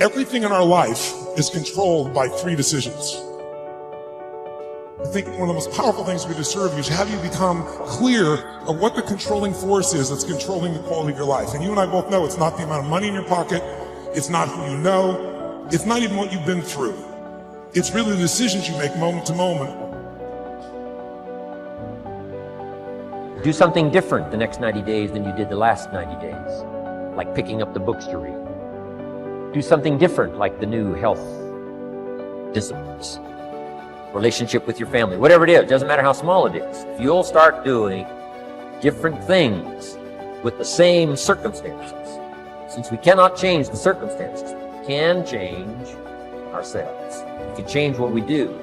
Everything in our life is controlled by 3 decisions. I think one of the most powerful things we do to serve you is have you become clear of what the controlling force is that's controlling the quality of your life. And you and I both know it's not the amount of money in your pocket, it's not who you know, it's not even what you've been through. It's really the decisions you make moment to moment. Do something different the next 90 days than you did the last 90 days, like picking up the books to read. Do something different, like the new health disciplines, relationship with your family, whatever it is, doesn't matter how small it is. If you'll start doing different things with the same circumstances, since we cannot change the circumstances, we can change ourselves. We can change what we do.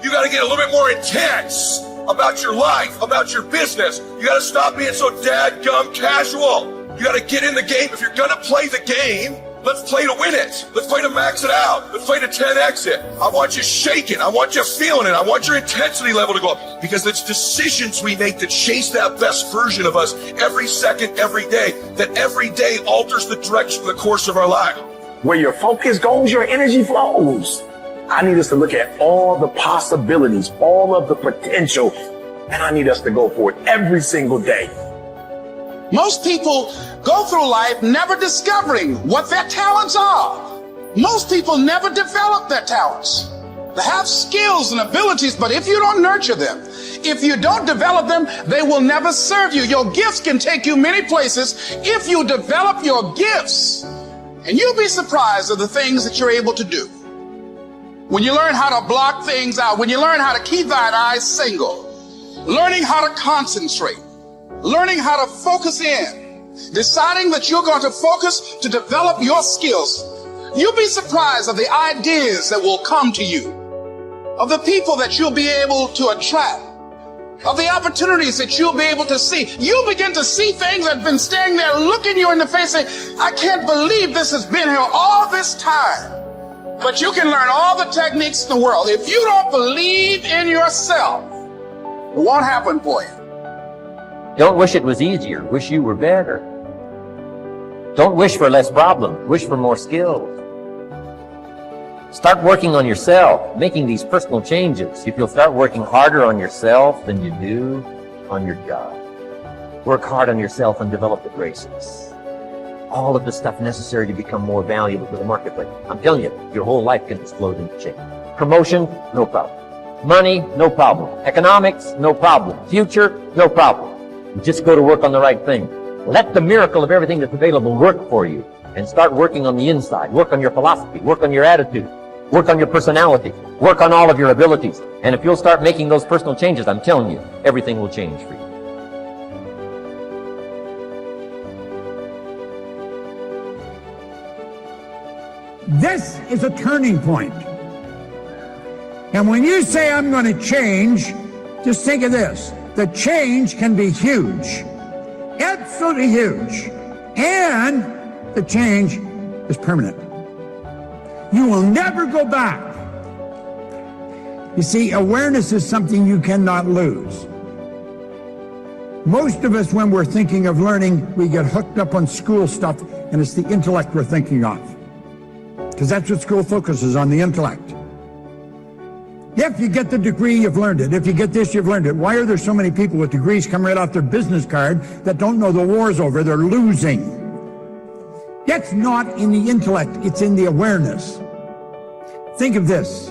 You got to get a little bit more intense about your life, about your business. You got to stop being so dadgum casual. You got to get in the game. If you're going to play the game, let's play to win it. Let's play to max it out. Let's play to 10x it. I want you shaking. I want you feeling it. I want your intensity level to go up, because it's decisions we make that chase that best version of us every second, every day, that every day alters the direction, the course of our life. Where your focus goes, your energy flows. I need us to look at all the possibilities, all of the potential, and I need us to go for it every single day. Most people go through life never discovering what their talents are. Most people never develop their talents. They have skills and abilities, but if you don't nurture them, if you don't develop them, they will never serve you. Your gifts can take you many places if you develop your gifts. And you'll be surprised at the things that you're able to do. When you learn how to block things out, when you learn how to keep thine eyes single, learning how to concentrate, learning how to focus in, deciding that you're going to focus to develop your skills, you'll be surprised at the ideas that will come to you, of the people that you'll be able to attract, of the opportunities that you'll be able to see. You'll begin to see things that have been standing there looking you in the face saying, I can't believe this has been here all this time. But you can learn all the techniques in the world. If you don't believe in yourself, it won't happen for you. Don't wish it was easier. Wish you were better. Don't wish for less problems. Wish for more skills. Start working on yourself, making these personal changes. If you'll start working harder on yourself than you do on your job. Work hard on yourself and develop the graces. All of the stuff necessary to become more valuable to the marketplace. I'm telling you, your whole life can explode into change. Promotion, no problem. Money, no problem. Economics, no problem. Future, no problem. You just go to work on the right thing. Let the miracle of everything that's available work for you, and start working on the inside. Work on your philosophy. Work on your attitude. Work on your personality. Work on all of your abilities. And if you'll start making those personal changes, I'm telling you, everything will change for you. This is a turning point. And when you say I'm going to change, just think of this. The change can be huge, absolutely huge, and the change is permanent. You will never go back. You see, awareness is something you cannot lose. Most of us, when we're thinking of learning, we get hooked up on school stuff, and it's the intellect we're thinking of. Because that's what school focuses on, the intellect. If you get the degree, you've learned it. If you get this, you've learned it. Why are there so many people with degrees come right off their business card that don't know the war's over? They're losing. That's not in the intellect, it's in the awareness. Think of this.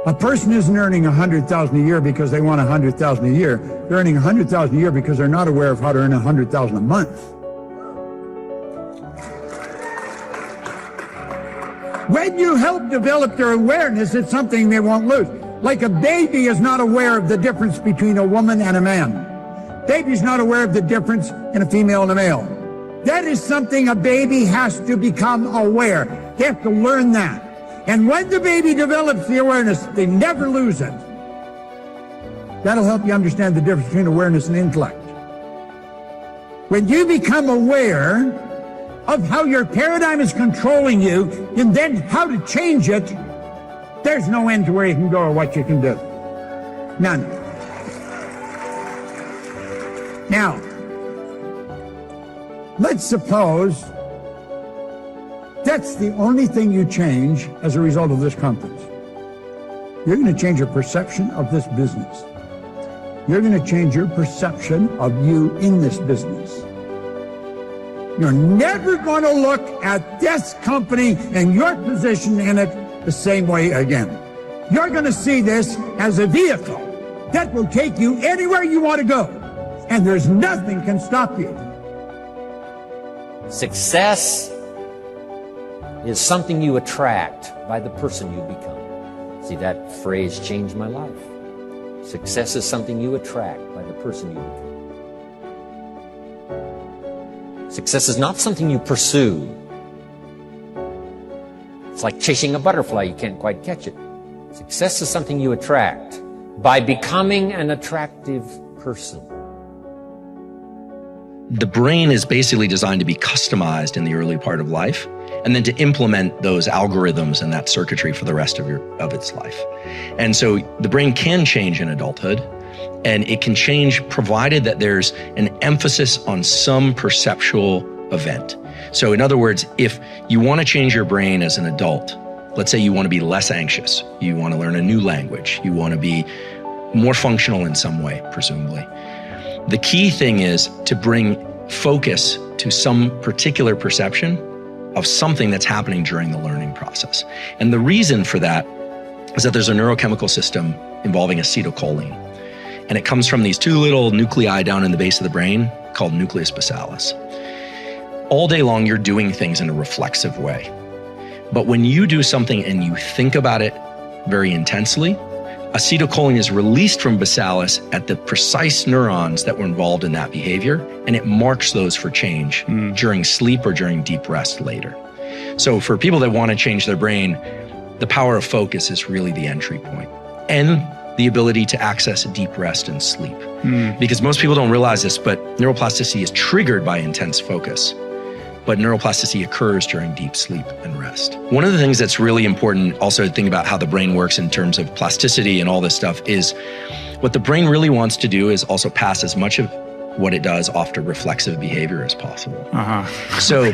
A person isn't earning $100,000 a year because they want $100,000 a year. They're earning $100,000 a year because they're not aware of how to earn $100,000 a month. When you help develop their awareness, it's something they won't lose. Like a baby is not aware of the difference between a woman and a man. Baby's not aware of the difference in a female and a male. That is something a baby has to become aware. They have to learn that. And when the baby develops the awareness, they never lose it. That'll help you understand the difference between awareness and intellect. When you become aware of how your paradigm is controlling you, and then how to change it, there's no end to where you can go or what you can do. None. Now, let's suppose That's the only thing you change as a result of this conference. You're going to change your perception of this business. You're going to change your perception of you in this business. You're never going to look at this company and your position in it the same way again. You're going to see this as a vehicle that will take you anywhere you want to go, and there's nothing can stop you. Success is something you attract by the person you become. See, that phrase changed my life. Success is something you attract by the person you become. Success is not something you pursue. It's like chasing a butterfly, you can't quite catch it. Success is something you attract by becoming an attractive person. The brain is basically designed to be customized in the early part of life, and then to implement those algorithms and that circuitry for the rest of its life. And so the brain can change in adulthood, and it can change provided that there's an emphasis on some perceptual event. So in other words, if you want to change your brain as an adult, let's say you want to be less anxious, you want to learn a new language, you want to be more functional in some way, presumably. The key thing is to bring focus to some particular perception of something that's happening during the learning process. And the reason for that is that there's a neurochemical system involving acetylcholine. And it comes from these two little nuclei down in the base of the brain called nucleus basalis. All day long, you're doing things in a reflexive way. But when you do something and you think about it very intensely, acetylcholine is released from basalis at the precise neurons that were involved in that behavior, and it marks those for change during sleep or during deep rest later. So for people that want to change their brain, the power of focus is really the entry point, and the ability to access deep rest and sleep. Because most people don't realize this, but neuroplasticity is triggered by intense focus. But neuroplasticity occurs during deep sleep and rest. One of the things that's really important also to think about how the brain works in terms of plasticity and all this stuff is what the brain really wants to do is also pass as much of what it does off to reflexive behavior as possible. So,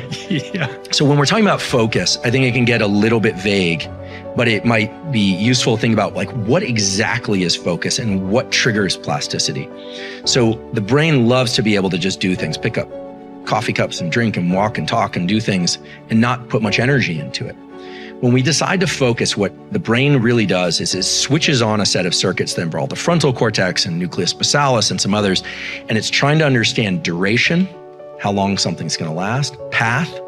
so when we're talking about focus, I think it can get a little bit vague, but it might be useful to think about like what exactly is focus and what triggers plasticity. So the brain loves to be able to just do things, pick up coffee cups and drink and walk and talk and do things and not put much energy into it. When we decide to focus, what the brain really does is it switches on a set of circuits that involve the frontal cortex and nucleus basalis and some others, and it's trying to understand duration, how long something's going to last, path,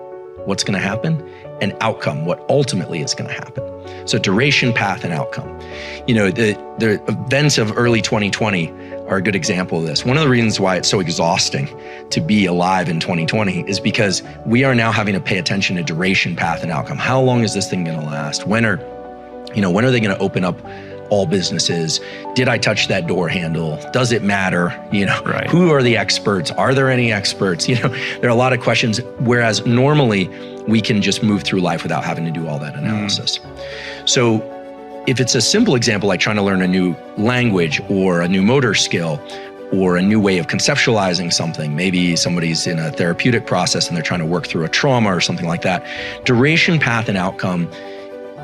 what's going to happen, and outcome, what ultimately is going to happen. So duration, path, and outcome. You know, the events of early 2020 are a good example of this. One of the reasons why it's so exhausting to be alive in 2020 is because we are now having to pay attention to duration, path, and outcome. How long is this thing going to last? When are they going to open up all businesses? Did I touch that door handle? Does it matter? Right. Who are the experts? Are there any experts? There are a lot of questions, whereas normally we can just move through life without having to do all that analysis. So if it's a simple example, like trying to learn a new language or a new motor skill or a new way of conceptualizing something, maybe somebody's in a therapeutic process and they're trying to work through a trauma or something like that, duration, path, and outcome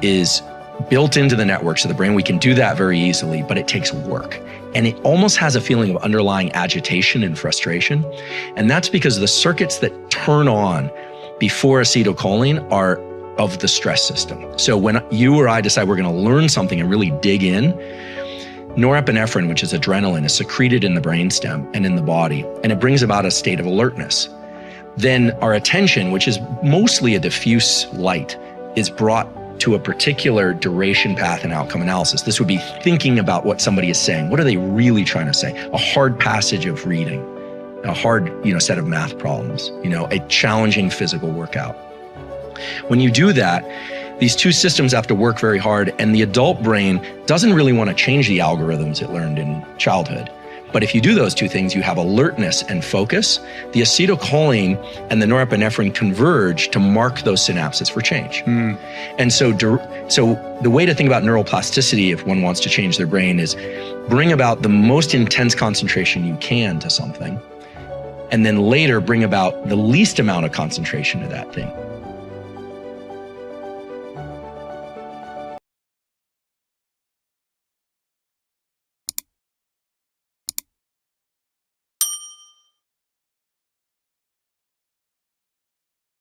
is built into the networks of the brain. We can do that very easily, but it takes work. And it almost has a feeling of underlying agitation and frustration. And that's because the circuits that turn on before acetylcholine are of the stress system. So when you or I decide we're going to learn something and really dig in, norepinephrine, which is adrenaline, is secreted in the brainstem and in the body, and it brings about a state of alertness. Then our attention, which is mostly a diffuse light, is brought to a particular duration, path, and outcome analysis. This would be thinking about what somebody is saying. What are they really trying to say? A hard passage of reading, a hard, set of math problems, a challenging physical workout. When you do that, these two systems have to work very hard, and the adult brain doesn't really want to change the algorithms it learned in childhood. But if you do those two things, you have alertness and focus. The acetylcholine and the norepinephrine converge to mark those synapses for change. And so the way to think about neuroplasticity, if one wants to change their brain, is bring about the most intense concentration you can to something, and then later bring about the least amount of concentration to that thing.